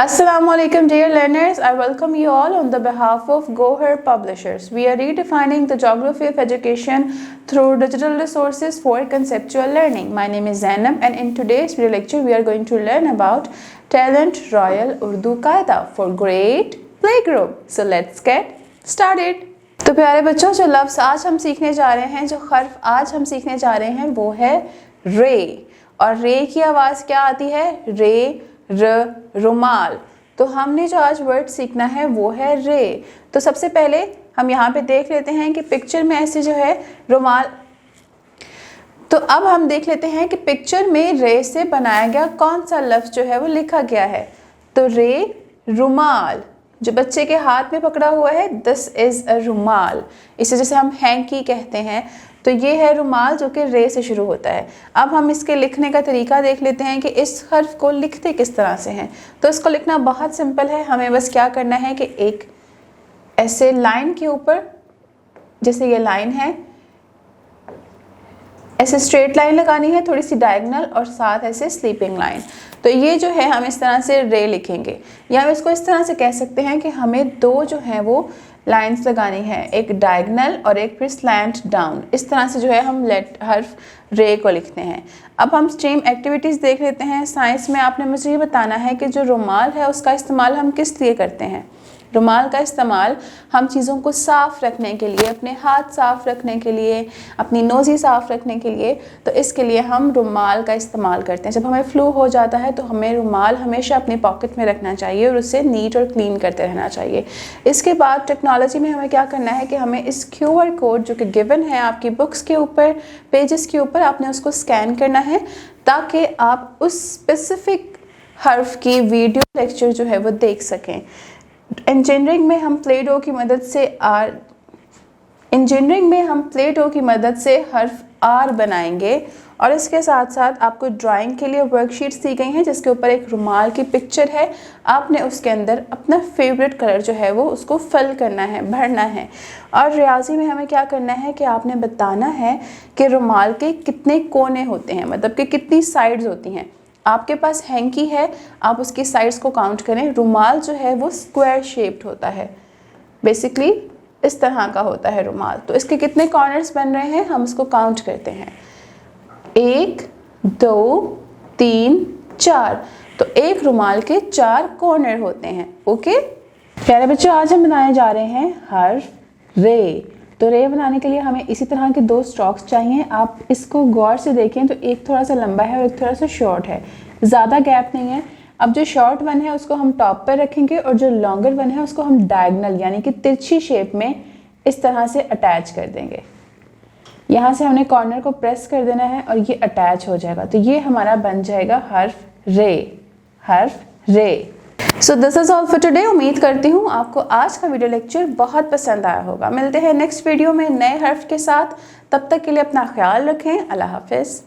Assalamualaikum dear learners, I welcome you all on the behalf of GoHer Publishers. We are redefining the geography of education through digital resources for conceptual learning. My name is Zainab and in today's video lecture we are going to learn about Talent Royal Urdu Qaida for Great Playgroup. So let's get started. तो प्यारे बच्चों, जो लफ्ज़ आज हम सीखने जा रहे हैं, जो हर्फ आज हम सीखने जा रहे हैं वो है रे। और रे की आवाज़ क्या आती है? रे, र, रुमाल। तो हमने जो आज वर्ड सीखना है वो है रे। तो सबसे पहले हम यहाँ पे देख लेते हैं कि पिक्चर में ऐसे जो है रुमाल। तो अब हम देख लेते हैं कि पिक्चर में रे से बनाया गया कौन सा लफ्ज़ जो है वो लिखा गया है। तो रे, रुमाल, जो बच्चे के हाथ में पकड़ा हुआ है, दिस इज़ अ रुमाल। इसे जैसे हम हैंकी कहते हैं, तो ये है रुमाल जो कि रे से शुरू होता है। अब हम इसके लिखने का तरीका देख लेते हैं कि इस हर्फ को लिखते किस तरह से हैं। तो इसको लिखना बहुत सिंपल है। हमें बस क्या करना है कि एक ऐसे लाइन के ऊपर, जैसे ये लाइन है, ऐसे स्ट्रेट लाइन लगानी है, थोड़ी सी डायगोनल और साथ ऐसे स्लीपिंग लाइन। तो ये जो है हम इस तरह से रे लिखेंगे, या हम इसको इस तरह से कह सकते हैं कि हमें दो जो हैं वो लाइंस लगानी है, एक डायगोनल और एक फिर स्लैंट डाउन। इस तरह से जो है हम हर्फ रे को लिखते हैं। अब हम स्ट्रीम एक्टिविटीज़ देख लेते हैं। साइंस में आपने मुझे ये बताना है कि जो रुमाल है उसका इस्तेमाल हम किस लिए करते हैं। रुमाल का इस्तेमाल हम चीज़ों को साफ़ रखने के लिए, अपने हाथ साफ़ रखने के लिए, अपनी नोज़ी साफ़ रखने के लिए, तो इसके लिए हम रुमाल का इस्तेमाल करते हैं। जब हमें फ्लू हो जाता है तो हमें रुमाल हमेशा अपनी पॉकेट में रखना चाहिए और उसे नीट और क्लीन करते रहना चाहिए। इसके बाद टेक्नोलॉजी में हमें क्या करना है कि हमें इस QR कोड जो कि गिवन है आपकी बुक्स के ऊपर, पेजेस के ऊपर, आपने उसको स्कैन करना है ताकि आप उस स्पेसिफ़िक हर्फ की वीडियो लेक्चर जो है वो देख सकें। इंजीनियरिंग में हम प्ले डो की मदद से हर्फ आर बनाएंगे और इसके साथ साथ आपको ड्राइंग के लिए वर्कशीट्स दी गई हैं जिसके ऊपर एक रुमाल की पिक्चर है। आपने उसके अंदर अपना फेवरेट कलर जो है वो उसको फिल करना है, भरना है। और रियाजी में हमें क्या करना है कि आपने बताना है कि रुमाल के कितने कोने होते हैं, मतलब कि कितनी साइड्स होती हैं। आपके पास हैंकी है, आप उसकी साइड्स को काउंट करें। रुमाल जो है वो स्क्वायर शेप्ड होता है, बेसिकली इस तरह का होता है रुमाल। तो इसके कितने कॉर्नर्स बन रहे हैं हम उसको काउंट करते हैं। 1, 2, 3, 4। तो एक रुमाल के 4 कॉर्नर होते हैं। ओके प्यारे बच्चों, आज हम बनाने जा रहे हैं हर्फ रे। तो रे बनाने के लिए हमें इसी तरह के 2 स्ट्रोक्स चाहिए। आप इसको गौर से देखें तो एक थोड़ा सा लंबा है और एक थोड़ा सा शॉर्ट है, ज़्यादा गैप नहीं है। अब जो शॉर्ट वन है उसको हम टॉप पर रखेंगे और जो लॉन्गर वन है उसको हम डायगोनल यानी कि तिरछी शेप में इस तरह से अटैच कर देंगे। यहाँ से हमने कॉर्नर को प्रेस कर देना है और ये अटैच हो जाएगा। तो ये हमारा बन जाएगा हर्फ रे, हर्फ रे। So this is all for today. उम्मीद करती हूँ आपको आज का वीडियो लेक्चर बहुत पसंद आया होगा। मिलते हैं नेक्स्ट वीडियो में नए हर्फ के साथ। तब तक के लिए अपना ख्याल रखें। अल्लाह हाफिज़।